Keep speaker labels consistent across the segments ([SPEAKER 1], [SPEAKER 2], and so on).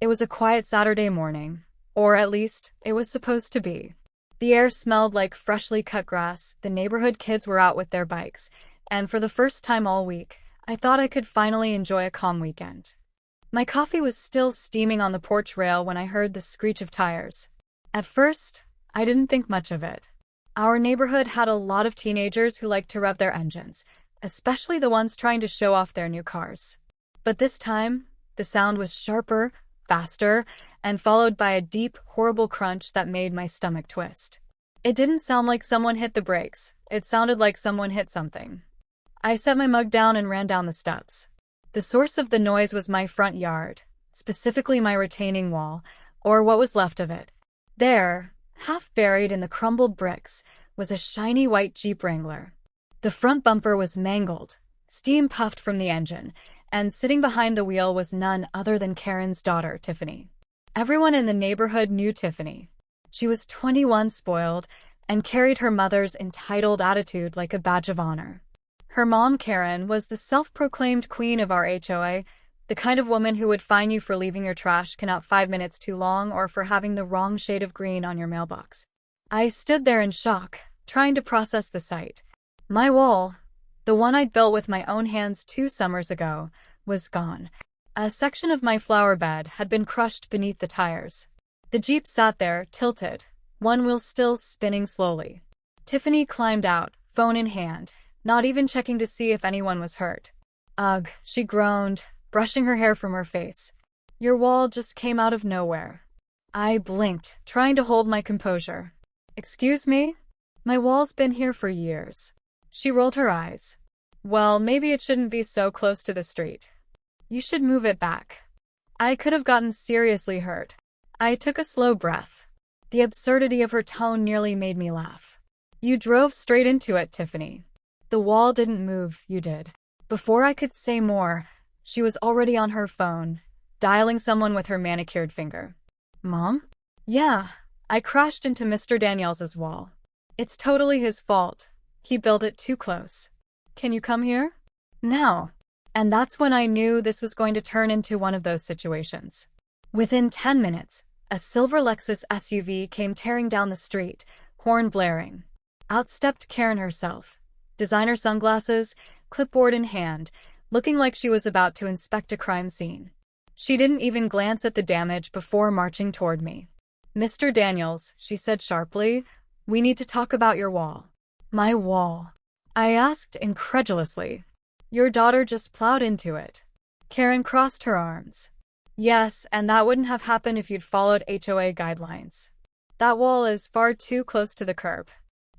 [SPEAKER 1] It was a quiet Saturday morning, or at least, it was supposed to be. The air smelled like freshly cut grass, the neighborhood kids were out with their bikes, and for the first time all week, I thought I could finally enjoy a calm weekend. My coffee was still steaming on the porch rail when I heard the screech of tires. At first, I didn't think much of it. Our neighborhood had a lot of teenagers who liked to rev their engines, especially the ones trying to show off their new cars. But this time, the sound was sharper, faster, and followed by a deep, horrible crunch that made my stomach twist. It didn't sound like someone hit the brakes. It sounded like someone hit something. I set my mug down and ran down the steps. The source of the noise was my front yard, specifically my retaining wall, or what was left of it. There, half buried in the crumbled bricks, was a shiny white Jeep Wrangler. The front bumper was mangled, steam puffed from the engine, and sitting behind the wheel was none other than Karen's daughter, Tiffany. Everyone in the neighborhood knew Tiffany. She was 21, spoiled, and carried her mother's entitled attitude like a badge of honor. Her mom, Karen, was the self-proclaimed queen of our HOA, the kind of woman who would fine you for leaving your trash can out 5 minutes too long or for having the wrong shade of green on your mailbox. I stood there in shock, trying to process the sight. My wall, the one I'd built with my own hands 2 summers ago, was gone. A section of my flower bed had been crushed beneath the tires. The Jeep sat there, tilted, one wheel still spinning slowly. Tiffany climbed out, phone in hand, not even checking to see if anyone was hurt. Ugh, she groaned, brushing her hair from her face. Your wall just came out of nowhere. I blinked, trying to hold my composure. Excuse me? My wall's been here for years. She rolled her eyes. Well, maybe it shouldn't be so close to the street. You should move it back. I could have gotten seriously hurt. I took a slow breath. The absurdity of her tone nearly made me laugh. You drove straight into it, Tiffany. The wall didn't move, you did. Before I could say more, she was already on her phone, dialing someone with her manicured finger. Mom? Yeah, I crashed into Mr. Daniels's wall. It's totally his fault. He built it too close. Can you come here? Now. And that's when I knew this was going to turn into one of those situations. Within 10 minutes, a silver Lexus SUV came tearing down the street, horn blaring. Out stepped Karen herself, designer sunglasses, clipboard in hand, looking like she was about to inspect a crime scene. She didn't even glance at the damage before marching toward me. Mr. Daniels, she said sharply, we need to talk about your wall. My wall? I asked incredulously. Your daughter just plowed into it. Karen crossed her arms. Yes, and that wouldn't have happened if you'd followed HOA guidelines. That wall is far too close to the curb.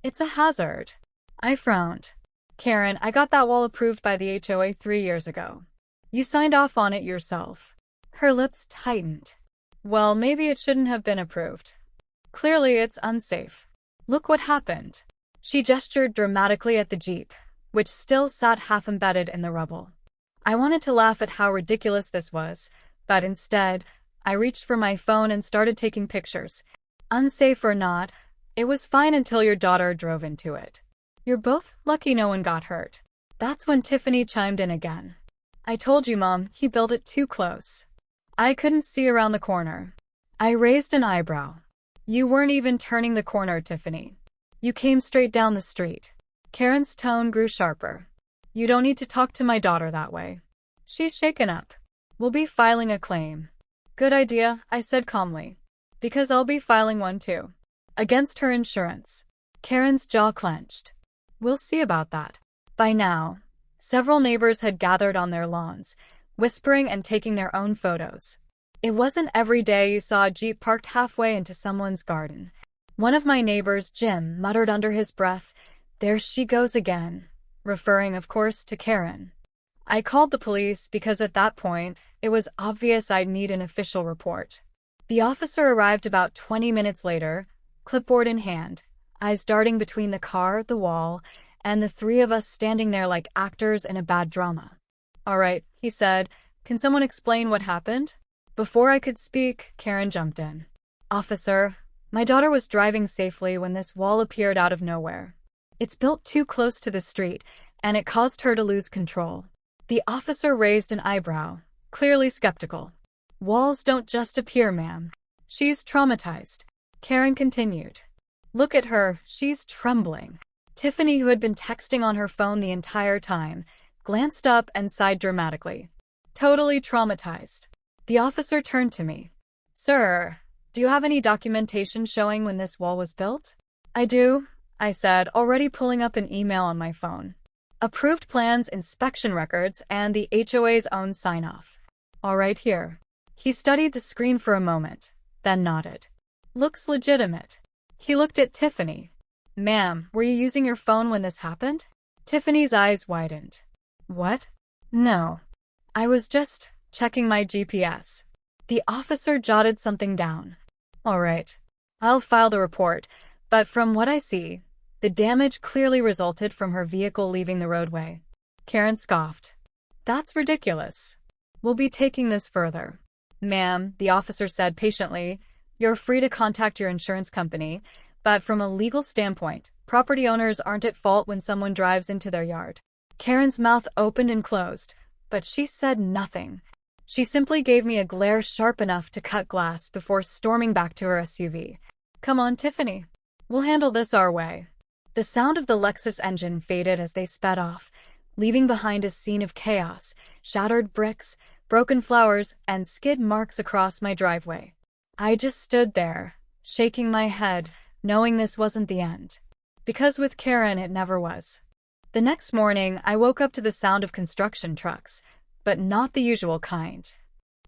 [SPEAKER 1] It's a hazard. I frowned. Karen, I got that wall approved by the HOA 3 years ago. You signed off on it yourself. Her lips tightened. Well, maybe it shouldn't have been approved. Clearly it's unsafe. Look what happened. She gestured dramatically at the Jeep, which still sat half embedded in the rubble. I wanted to laugh at how ridiculous this was, but instead, I reached for my phone and started taking pictures. Unsafe or not, it was fine until your daughter drove into it. You're both lucky no one got hurt. That's when Tiffany chimed in again. I told you, Mom, he built it too close. I couldn't see around the corner. I raised an eyebrow. You weren't even turning the corner, Tiffany. You came straight down the street. Karen's tone grew sharper. You don't need to talk to my daughter that way. She's shaken up. We'll be filing a claim. Good idea, I said calmly. Because I'll be filing one too. Against her insurance. Karen's jaw clenched. We'll see about that. By now, several neighbors had gathered on their lawns, whispering and taking their own photos. It wasn't every day you saw a Jeep parked halfway into someone's garden. One of my neighbors, Jim, muttered under his breath, "There she goes again," referring, of course, to Karen. I called the police because at that point, it was obvious I'd need an official report. The officer arrived about 20 minutes later, clipboard in hand, eyes darting between the car, the wall, and the 3 of us standing there like actors in a bad drama. All right, he said, can someone explain what happened? Before I could speak, Karen jumped in. Officer, my daughter was driving safely when this wall appeared out of nowhere. It's built too close to the street, and it caused her to lose control. The officer raised an eyebrow, clearly skeptical. Walls don't just appear, ma'am. She's traumatized. Karen continued. Look at her, she's trembling. Tiffany, who had been texting on her phone the entire time, glanced up and sighed dramatically. Totally traumatized. The officer turned to me. Sir, do you have any documentation showing when this wall was built? I do, I said, already pulling up an email on my phone. Approved plans, inspection records, and the HOA's own sign-off. All right, here. He studied the screen for a moment, then nodded. Looks legitimate. He looked at Tiffany. Ma'am, were you using your phone when this happened? Tiffany's eyes widened. What? No. I was just checking my GPS. The officer jotted something down. All right. I'll file the report, but from what I see, the damage clearly resulted from her vehicle leaving the roadway. Karen scoffed. That's ridiculous. We'll be taking this further. Ma'am, the officer said patiently, you're free to contact your insurance company, but from a legal standpoint, property owners aren't at fault when someone drives into their yard. Karen's mouth opened and closed, but she said nothing. She simply gave me a glare sharp enough to cut glass before storming back to her SUV. Come on, Tiffany. We'll handle this our way. The sound of the Lexus engine faded as they sped off, leaving behind a scene of chaos, shattered bricks, broken flowers, and skid marks across my driveway. I just stood there, shaking my head, knowing this wasn't the end. Because with Karen, it never was. The next morning, I woke up to the sound of construction trucks, but not the usual kind.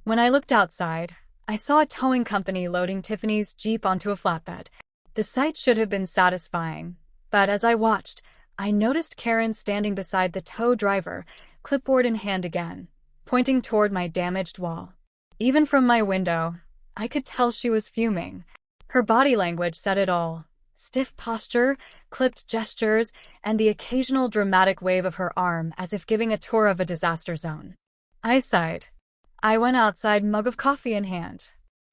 [SPEAKER 1] When I looked outside, I saw a towing company loading Tiffany's Jeep onto a flatbed. The sight should have been satisfying, but as I watched, I noticed Karen standing beside the tow driver, clipboard in hand again, pointing toward my damaged wall. Even from my window, I could tell she was fuming. Her body language said it all. Stiff posture, clipped gestures, and the occasional dramatic wave of her arm as if giving a tour of a disaster zone. I sighed. I went outside, mug of coffee in hand.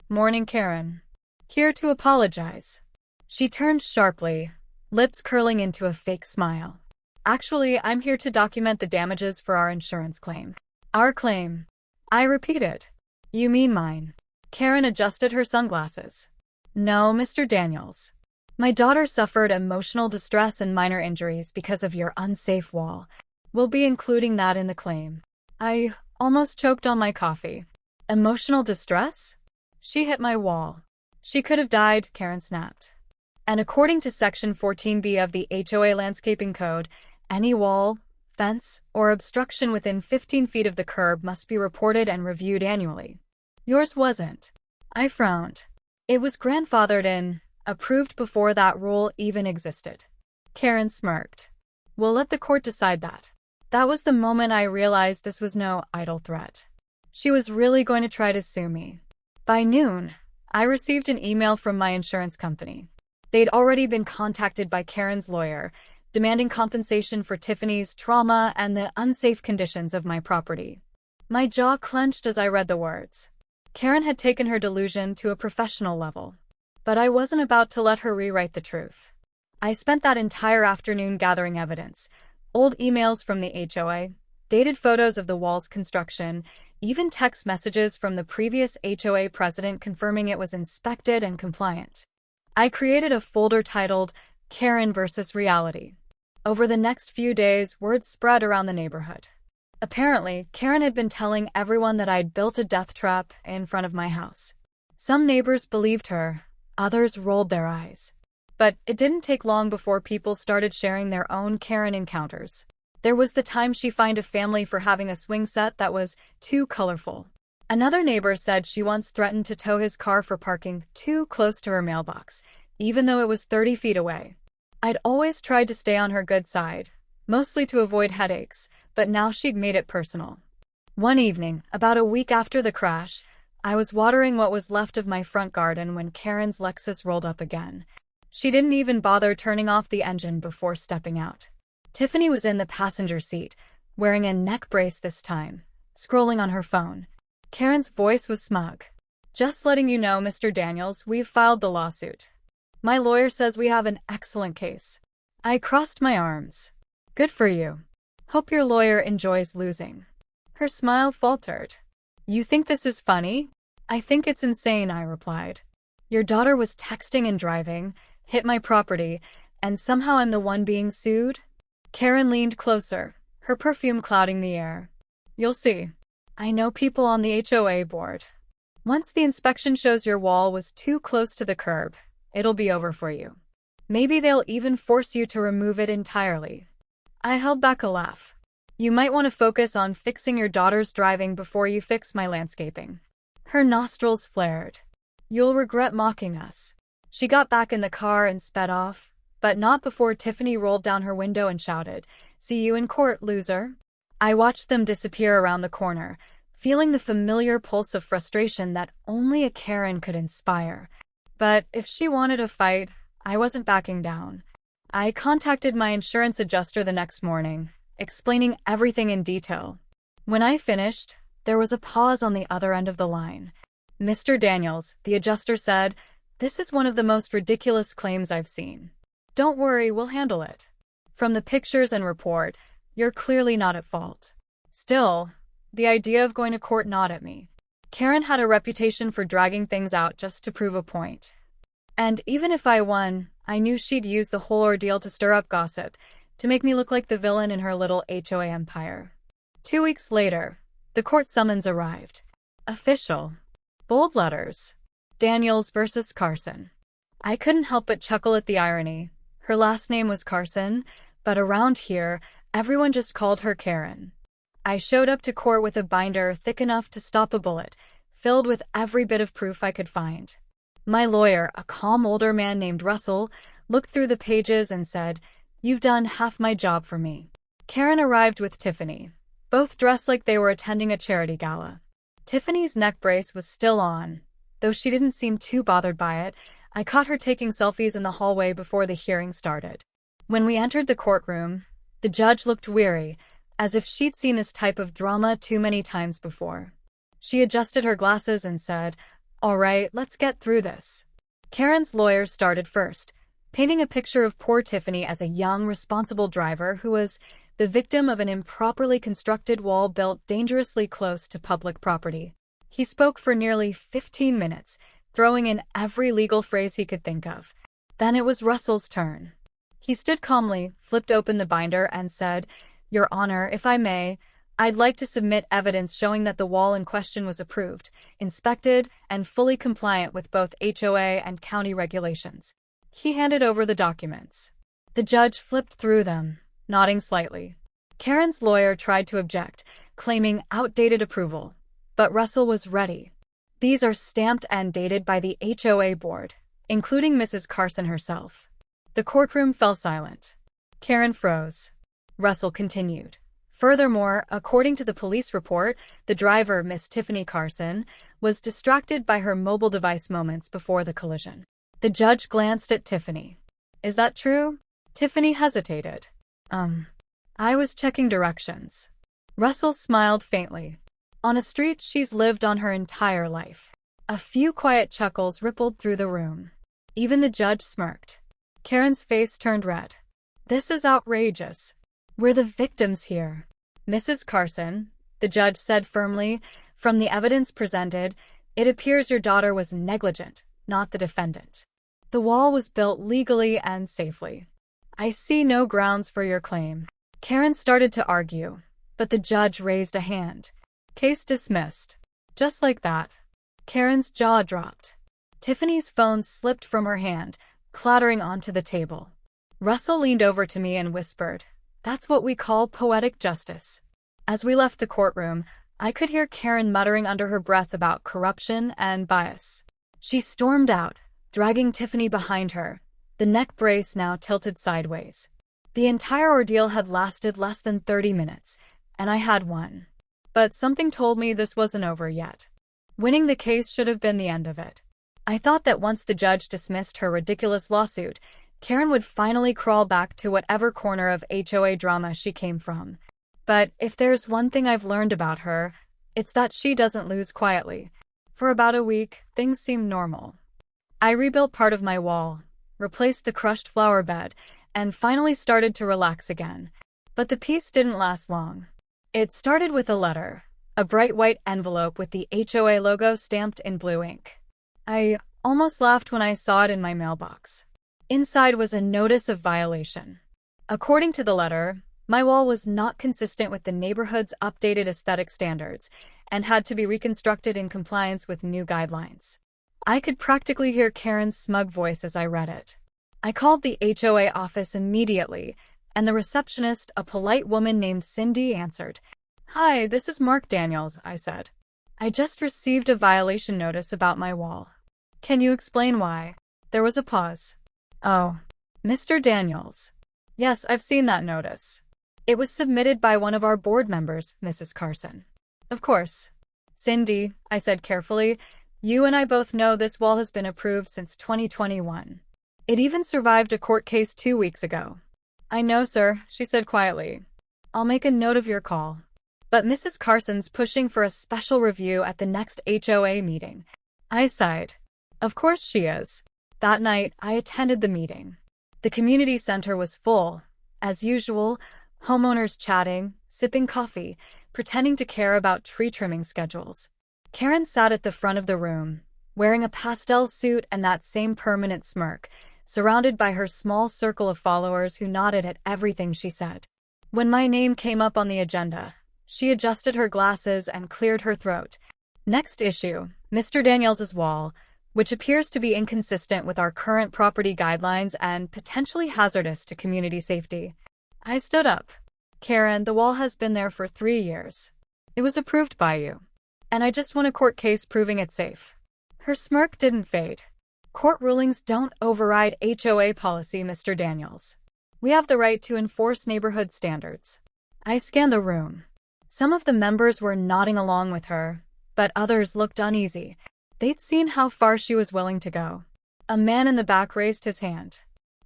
[SPEAKER 1] Morning, Karen. Here to apologize. She turned sharply, lips curling into a fake smile. Actually, I'm here to document the damages for our insurance claim. Our claim. I repeated. You mean mine. Karen adjusted her sunglasses. No, Mr. Daniels. My daughter suffered emotional distress and minor injuries because of your unsafe wall. We'll be including that in the claim. I almost choked on my coffee. Emotional distress? She hit my wall. She could have died, Karen snapped. And according to Section 14B of the HOA Landscaping Code, any wall, fence, or obstruction within 15 feet of the curb must be reported and reviewed annually. Yours wasn't. I frowned. It was grandfathered in, approved before that rule even existed. Karen smirked. We'll let the court decide that. That was the moment I realized this was no idle threat. She was really going to try to sue me. By noon, I received an email from my insurance company. They'd already been contacted by Karen's lawyer, demanding compensation for Tiffany's trauma and the unsafe conditions of my property. My jaw clenched as I read the words. Karen had taken her delusion to a professional level. But I wasn't about to let her rewrite the truth. I spent that entire afternoon gathering evidence, old emails from the HOA, dated photos of the wall's construction, even text messages from the previous HOA president confirming it was inspected and compliant. I created a folder titled Karen vs. Reality. Over the next few days, word spread around the neighborhood. Apparently, Karen had been telling everyone that I'd built a death trap in front of my house. Some neighbors believed her, others rolled their eyes. But it didn't take long before people started sharing their own Karen encounters. There was the time she fined a family for having a swing set that was too colorful. Another neighbor said she once threatened to tow his car for parking too close to her mailbox, even though it was 30 feet away. I'd always tried to stay on her good side, mostly to avoid headaches, but now she'd made it personal. One evening, about a week after the crash, I was watering what was left of my front garden when Karen's Lexus rolled up again. She didn't even bother turning off the engine before stepping out. Tiffany was in the passenger seat, wearing a neck brace this time, scrolling on her phone. Karen's voice was smug. Just letting you know, Mr. Daniels, we've filed the lawsuit. My lawyer says we have an excellent case. I crossed my arms. Good for you. Hope your lawyer enjoys losing. Her smile faltered. You think this is funny? I think it's insane, I replied. Your daughter was texting and driving, hit my property, and somehow I'm the one being sued? Karen leaned closer, her perfume clouding the air. You'll see. I know people on the HOA board. Once the inspection shows your wall was too close to the curb, it'll be over for you. Maybe they'll even force you to remove it entirely. I held back a laugh. You might want to focus on fixing your daughter's driving before you fix my landscaping. Her nostrils flared. You'll regret mocking us. She got back in the car and sped off, but not before Tiffany rolled down her window and shouted, "See you in court, loser." I watched them disappear around the corner, feeling the familiar pulse of frustration that only a Karen could inspire. But if she wanted a fight, I wasn't backing down. I contacted my insurance adjuster the next morning, explaining everything in detail. When I finished, there was a pause on the other end of the line. "Mr. Daniels," the adjuster said, "this is one of the most ridiculous claims I've seen. Don't worry, we'll handle it. From the pictures and report, you're clearly not at fault." Still, the idea of going to court gnawed at me. Karen had a reputation for dragging things out just to prove a point. And even if I won, I knew she'd use the whole ordeal to stir up gossip, to make me look like the villain in her little HOA empire. 2 weeks later, the court summons arrived. Official. Bold letters. Daniels versus Carson. I couldn't help but chuckle at the irony. Her last name was Carson, but around here, everyone just called her Karen. I showed up to court with a binder thick enough to stop a bullet, filled with every bit of proof I could find. My lawyer, a calm older man named Russell, looked through the pages and said, "You've done half my job for me." Karen arrived with Tiffany, both dressed like they were attending a charity gala. Tiffany's neck brace was still on. Though she didn't seem too bothered by it, I caught her taking selfies in the hallway before the hearing started. When we entered the courtroom, the judge looked weary, as if she'd seen this type of drama too many times before. She adjusted her glasses and said, "All right, let's get through this." Karen's lawyer started first, painting a picture of poor Tiffany as a young, responsible driver who was the victim of an improperly constructed wall built dangerously close to public property. He spoke for nearly 15 minutes, throwing in every legal phrase he could think of. Then it was Russell's turn. He stood calmly, flipped open the binder, and said, "Your Honor, if I may, I'd like to submit evidence showing that the wall in question was approved, inspected, and fully compliant with both HOA and county regulations." He handed over the documents. The judge flipped through them, nodding slightly. Karen's lawyer tried to object, claiming outdated approval, but Russell was ready. "These are stamped and dated by the HOA board, including Mrs. Carson herself." The courtroom fell silent. Karen froze. Russell continued. "Furthermore, according to the police report, the driver, Miss Tiffany Carson, was distracted by her mobile device moments before the collision." The judge glanced at Tiffany. "Is that true?" Tiffany hesitated. I was checking directions." Russell smiled faintly. "On a street she's lived on her entire life." A few quiet chuckles rippled through the room. Even the judge smirked. Karen's face turned red. "This is outrageous. We're the victims here." "Mrs. Carson," the judge said firmly, "from the evidence presented, it appears your daughter was negligent, not the defendant. The wall was built legally and safely. I see no grounds for your claim." Karen started to argue, but the judge raised a hand. "Case dismissed." Just like that. Karen's jaw dropped. Tiffany's phone slipped from her hand, clattering onto the table. Russell leaned over to me and whispered, "That's what we call poetic justice." As we left the courtroom, I could hear Karen muttering under her breath about corruption and bias. She stormed out, dragging Tiffany behind her, the neck brace now tilted sideways. The entire ordeal had lasted less than 30 minutes, and I had won. But something told me this wasn't over yet. Winning the case should have been the end of it. I thought that once the judge dismissed her ridiculous lawsuit, Karen would finally crawl back to whatever corner of HOA drama she came from. But if there's one thing I've learned about her, it's that she doesn't lose quietly. For about a week, things seemed normal. I rebuilt part of my wall, replaced the crushed flower bed, and finally started to relax again. But the peace didn't last long. It started with a letter, a bright white envelope with the HOA logo stamped in blue ink. I almost laughed when I saw it in my mailbox. Inside was a notice of violation. According to the letter, my wall was not consistent with the neighborhood's updated aesthetic standards and had to be reconstructed in compliance with new guidelines. I could practically hear Karen's smug voice as I read it. I called the HOA office immediately, and the receptionist, a polite woman named Cindy, answered. "Hi, this is Mark Daniels," I said. "I just received a violation notice about my wall. Can you explain why?" There was a pause. "Oh, Mr. Daniels. Yes, I've seen that notice. It was submitted by one of our board members, Mrs. Carson." "Of course. Cindy," I said carefully, "you and I both know this wall has been approved since 2021. It even survived a court case 2 weeks ago." "I know, sir," she said quietly. "I'll make a note of your call. But Mrs. Carson's pushing for a special review at the next HOA meeting." I sighed. Of course she is. That night, I attended the meeting. The community center was full. As usual, homeowners chatting, sipping coffee, pretending to care about tree trimming schedules. Karen sat at the front of the room, wearing a pastel suit and that same permanent smirk, surrounded by her small circle of followers who nodded at everything she said. When my name came up on the agenda, she adjusted her glasses and cleared her throat. "Next issue, Mr. Daniels's wall, which appears to be inconsistent with our current property guidelines and potentially hazardous to community safety." I stood up. "Karen, the wall has been there for 3 years. It was approved by you. And I just won a court case proving it's safe." Her smirk didn't fade. "Court rulings don't override HOA policy, Mr. Daniels. We have the right to enforce neighborhood standards." I scanned the room. Some of the members were nodding along with her, but others looked uneasy. They'd seen how far she was willing to go. A man in the back raised his hand.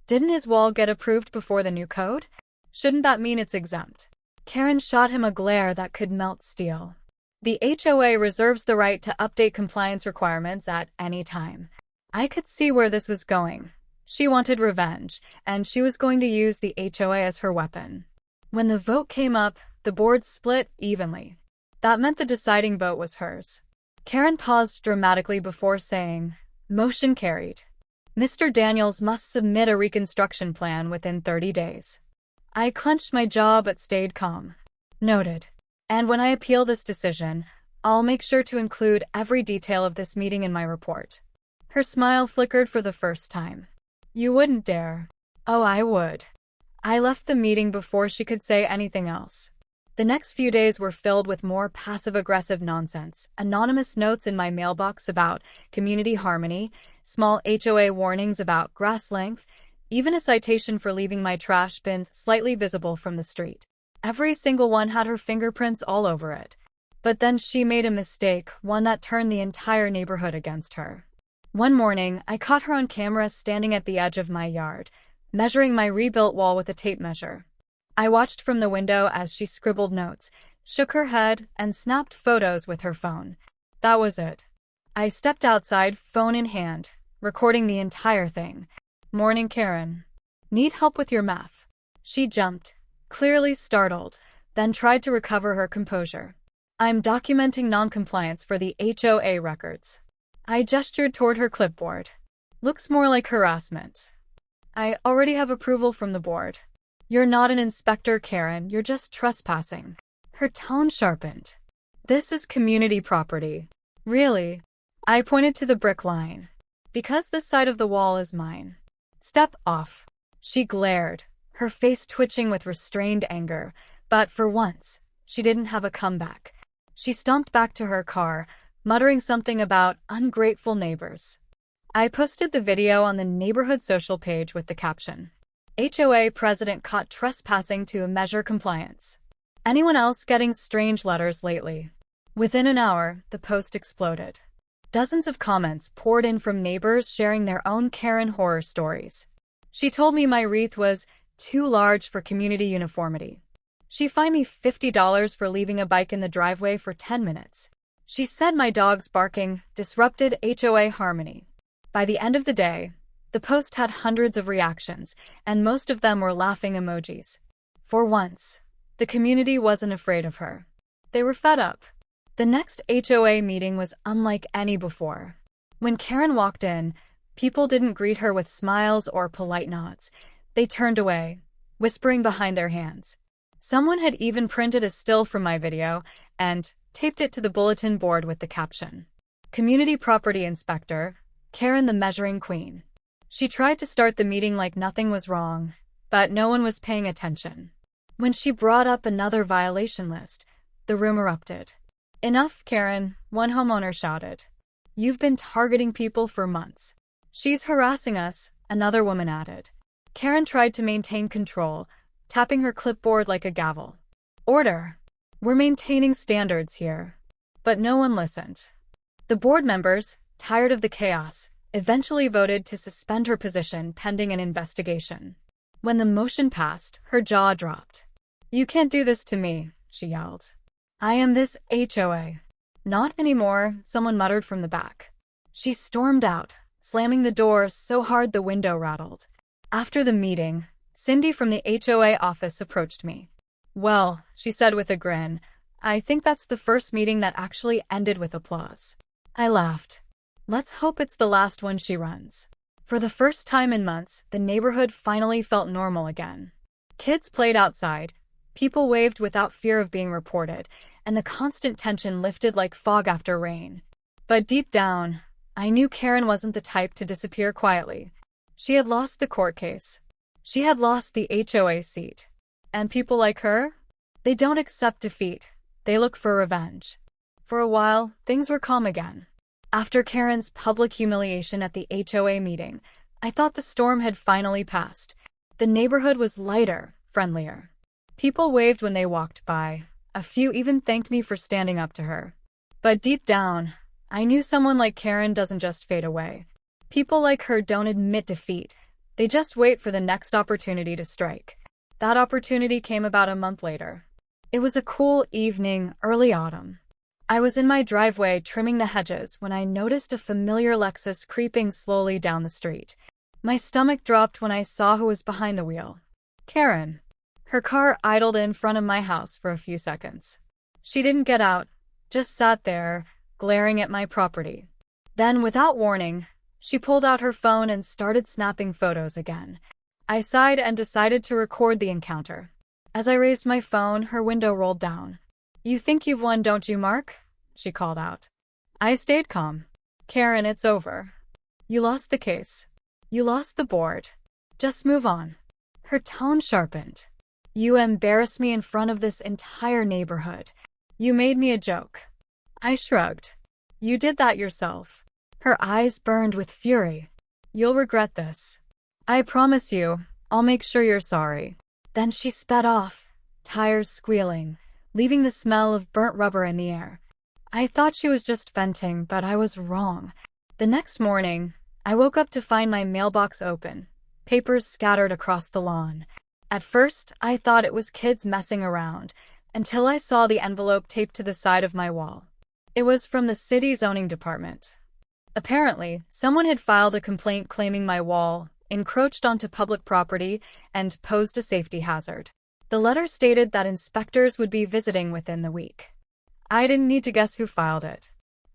[SPEAKER 1] Didn't his wall get approved before the new code? Shouldn't that mean it's exempt? Karen shot him a glare that could melt steel. "The HOA reserves the right to update compliance requirements at any time." I could see where this was going. She wanted revenge, and she was going to use the HOA as her weapon. When the vote came up, the board split evenly. That meant the deciding vote was hers. Karen paused dramatically before saying, "Motion carried. Mr. Daniels must submit a reconstruction plan within 30 days. I clenched my jaw but stayed calm. "Noted. And when I appeal this decision, I'll make sure to include every detail of this meeting in my report." Her smile flickered for the first time. "You wouldn't dare." "Oh, I would." I left the meeting before she could say anything else. The next few days were filled with more passive-aggressive nonsense, anonymous notes in my mailbox about community harmony, small HOA warnings about grass length, even a citation for leaving my trash bins slightly visible from the street. Every single one had her fingerprints all over it. But then she made a mistake, one that turned the entire neighborhood against her. One morning, I caught her on camera standing at the edge of my yard, measuring my rebuilt wall with a tape measure. I watched from the window as she scribbled notes, shook her head, and snapped photos with her phone. That was it. I stepped outside, phone in hand, recording the entire thing. "Morning, Karen. Need help with your math?" She jumped, clearly startled, then tried to recover her composure. "I'm documenting noncompliance for the HOA records." I gestured toward her clipboard. "Looks more like harassment." "I already have approval from the board." "You're not an inspector, Karen. You're just trespassing." Her tone sharpened. "This is community property." "Really?" I pointed to the brick line. "Because this side of the wall is mine." "Step off." She glared, her face twitching with restrained anger, but for once, she didn't have a comeback. She stomped back to her car, muttering something about ungrateful neighbors. I posted the video on the neighborhood social page with the caption, "HOA president caught trespassing to measure compliance. Anyone else getting strange letters lately?" Within an hour, the post exploded. Dozens of comments poured in from neighbors sharing their own Karen horror stories. She told me my wreath was too large for community uniformity. She fined me $50 for leaving a bike in the driveway for 10 minutes. She said my dog's barking disrupted HOA harmony. By the end of the day, the post had hundreds of reactions, and most of them were laughing emojis. For once, the community wasn't afraid of her. They were fed up. The next HOA meeting was unlike any before. When Karen walked in, people didn't greet her with smiles or polite nods. They turned away, whispering behind their hands. Someone had even printed a still from my video and taped it to the bulletin board with the caption, "Community Property Inspector, Karen the Measuring Queen." She tried to start the meeting like nothing was wrong, but no one was paying attention. When she brought up another violation list, the room erupted. "Enough, Karen," one homeowner shouted. "You've been targeting people for months." "She's harassing us," another woman added. Karen tried to maintain control, tapping her clipboard like a gavel. "Order. We're maintaining standards here." But no one listened. The board members, tired of the chaos, eventually voted to suspend her position pending an investigation. When the motion passed, her jaw dropped. "You can't do this to me," she yelled. "I am this HOA." "Not anymore," someone muttered from the back. She stormed out, slamming the door so hard the window rattled. After the meeting, Cindy from the HOA office approached me. "Well," she said with a grin, "I think that's the first meeting that actually ended with applause." I laughed. Let's hope it's the last one she runs. For the first time in months, the neighborhood finally felt normal again. Kids played outside, people waved without fear of being reported, and the constant tension lifted like fog after rain. But deep down, I knew Karen wasn't the type to disappear quietly. She had lost the court case. She had lost the HOA seat. And people like her? They don't accept defeat. They look for revenge. For a while, things were calm again. After Karen's public humiliation at the HOA meeting, I thought the storm had finally passed. The neighborhood was lighter, friendlier. People waved when they walked by. A few even thanked me for standing up to her. But deep down, I knew someone like Karen doesn't just fade away. People like her don't admit defeat. They just wait for the next opportunity to strike. That opportunity came about a month later. It was a cool evening, early autumn. I was in my driveway trimming the hedges when I noticed a familiar Lexus creeping slowly down the street. My stomach dropped when I saw who was behind the wheel. Karen. Her car idled in front of my house for a few seconds. She didn't get out, just sat there, glaring at my property. Then, without warning, she pulled out her phone and started snapping photos again. I sighed and decided to record the encounter. As I raised my phone, her window rolled down. "You think you've won, don't you, Mark?" she called out. I stayed calm. "Karen, it's over. You lost the case. You lost the board. Just move on." Her tone sharpened. "You embarrassed me in front of this entire neighborhood. You made me a joke." I shrugged. "You did that yourself." Her eyes burned with fury. "You'll regret this. I promise you, I'll make sure you're sorry." Then she sped off, tires squealing, leaving the smell of burnt rubber in the air. I thought she was just venting, but I was wrong. The next morning, I woke up to find my mailbox open, papers scattered across the lawn. At first, I thought it was kids messing around, until I saw the envelope taped to the side of my wall. It was from the city zoning department. Apparently, someone had filed a complaint claiming my wall encroached onto public property and posed a safety hazard. The letter stated that inspectors would be visiting within the week. I didn't need to guess who filed it.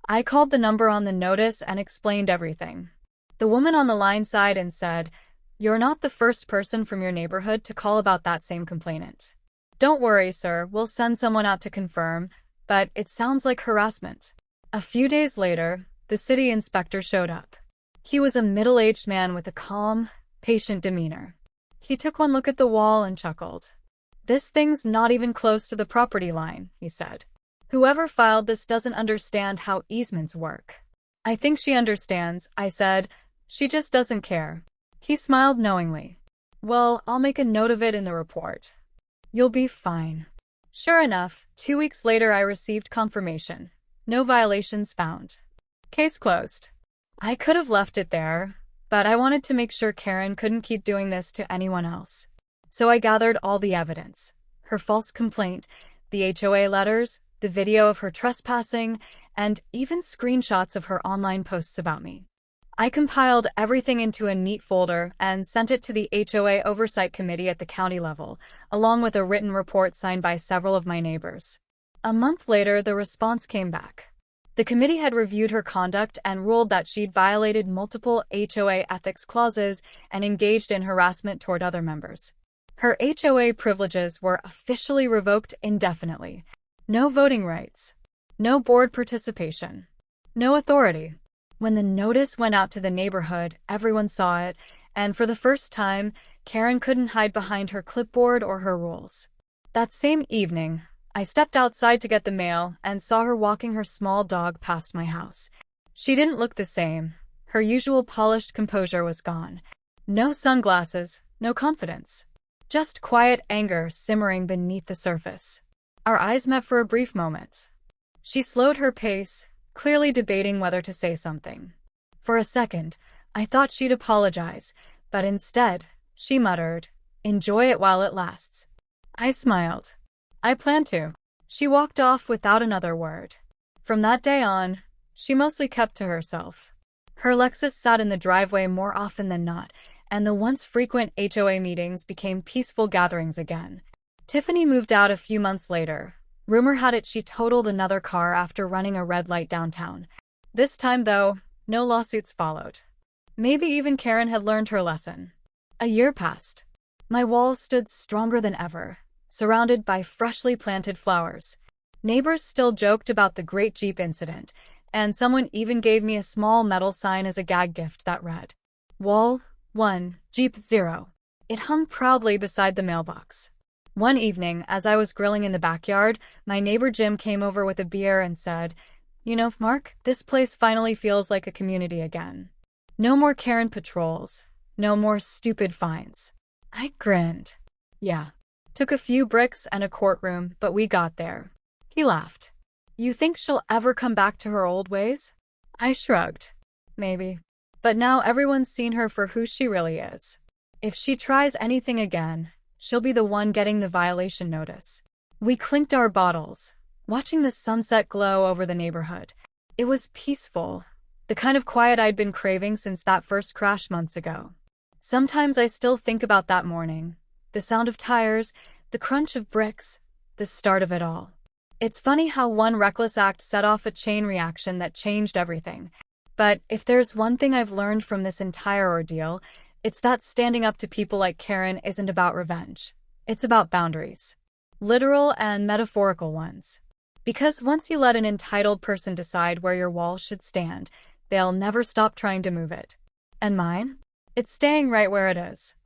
[SPEAKER 1] I called the number on the notice and explained everything. The woman on the line sighed and said, "You're not the first person from your neighborhood to call about that same complainant. Don't worry, sir, we'll send someone out to confirm, but it sounds like harassment." A few days later, the city inspector showed up. He was a middle-aged man with a calm, patient demeanor. He took one look at the wall and chuckled. "This thing's not even close to the property line," he said. "Whoever filed this doesn't understand how easements work." "I think she understands," I said. "She just doesn't care." He smiled knowingly. "Well, I'll make a note of it in the report. You'll be fine." Sure enough, 2 weeks later I received confirmation. No violations found. Case closed. I could have left it there, but I wanted to make sure Karen couldn't keep doing this to anyone else. So I gathered all the evidence. Her false complaint, the HOA letters, the video of her trespassing, and even screenshots of her online posts about me. I compiled everything into a neat folder and sent it to the HOA Oversight Committee at the county level, along with a written report signed by several of my neighbors. A month later, the response came back. The committee had reviewed her conduct and ruled that she'd violated multiple HOA ethics clauses and engaged in harassment toward other members. Her HOA privileges were officially revoked indefinitely. No voting rights. No board participation. No authority. When the notice went out to the neighborhood, everyone saw it, and for the first time, Karen couldn't hide behind her clipboard or her rules. That same evening, I stepped outside to get the mail and saw her walking her small dog past my house. She didn't look the same. Her usual polished composure was gone. No sunglasses, no confidence. Just quiet anger simmering beneath the surface. Our eyes met for a brief moment. She slowed her pace, clearly debating whether to say something. For a second, I thought she'd apologize, but instead, she muttered, "Enjoy it while it lasts." I smiled. I plan to. She walked off without another word. From that day on, she mostly kept to herself. Her Lexus sat in the driveway more often than not, and the once frequent HOA meetings became peaceful gatherings again. Tiffany moved out a few months later. Rumor had it she totaled another car after running a red light downtown. This time, though, no lawsuits followed. Maybe even Karen had learned her lesson. A year passed. My walls stood stronger than ever, surrounded by freshly planted flowers. Neighbors still joked about the Great Jeep incident, and someone even gave me a small metal sign as a gag gift that read, "Wall 1, Jeep 0. It hung proudly beside the mailbox. One evening, as I was grilling in the backyard, my neighbor Jim came over with a beer and said, "You know, Mark, this place finally feels like a community again. No more Karen patrols. No more stupid fines." I grinned. "Yeah. Took a few bricks and a courtroom, but we got there." He laughed. "You think she'll ever come back to her old ways?" I shrugged. "Maybe. But now everyone's seen her for who she really is. If she tries anything again, she'll be the one getting the violation notice." We clinked our bottles, watching the sunset glow over the neighborhood. It was peaceful, the kind of quiet I'd been craving since that first crash months ago. Sometimes I still think about that morning, the sound of tires, the crunch of bricks, the start of it all. It's funny how one reckless act set off a chain reaction that changed everything. But if there's one thing I've learned from this entire ordeal, it's that standing up to people like Karen isn't about revenge. It's about boundaries. Literal and metaphorical ones. Because once you let an entitled person decide where your wall should stand, they'll never stop trying to move it. And mine? It's staying right where it is.